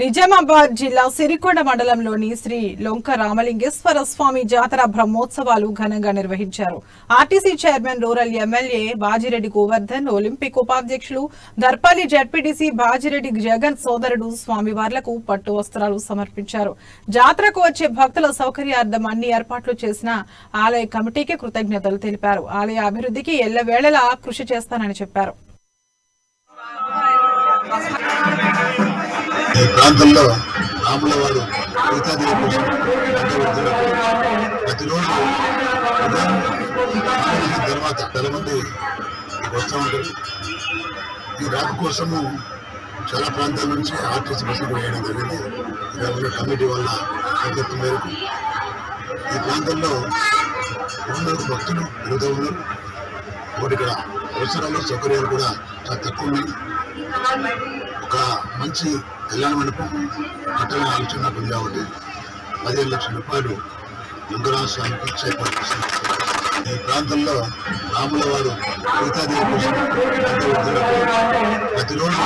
నిజామాబాద్ జిల్లా సిరికొండ మండలంలోని శ్రీ లొంక రామలింగేశ్వర స్వామి జాతర బ్రహ్మోత్సవాలు ఘనంగా నిర్వహించారు. RTC chairman rural MLA Bajireddy Govardhan, Olympic ఉపాధ్యక్షులు దర్పల్లి జడ్పీటీసీ బాజిరెడ్డి జగన్ సోదరుడు స్వామివార్లకు పట్టు వస్త్రాలు సమర్పించారు. జాతరకు వచ్చే భక్తుల సౌకర్యార్థం అన్ని ఏర్పాట్లు చేసిన ఆలయ కమిటీకి కృతజ్ఞతలు తెలిపారు. ఆలయ అభివృద్ధికి ఎల్లవేళలా కృషి చేస్తానని చెప్పారు. ఈ ప్రాంతంలో రాముల వారు సీతాదేవి కోసం ప్రతిరోజు తర్వాత చాలా మంది వస్తూ ఉంటారు. ఈ రాక కోసము చాలా ప్రాంతాల నుంచి ఆర్టీసీ బస్సులు వేయడం జరిగింది. కమిటీ వల్ల సంతృప్తి మేరకు ఈ ప్రాంతంలో ఉన్నత భక్తులు పెరుగుతూ ఉన్నారు. ఒకటి ఇక్కడ అవసరాలు సౌకర్యాలు కూడా చాలా తక్కువ ఉన్నాయి. ఒక మంచి కళ్యాణ మండపం కట్టాలని ఆలోచన నాకు ఉంది కాబట్టి 15 లక్షల రూపాయలు వెంకటరామ స్వామికి చేపట్టు చేశారు. ఈ ప్రాంతంలో రాముల వారు సీతాదేవి కోసం ప్రతిరోజు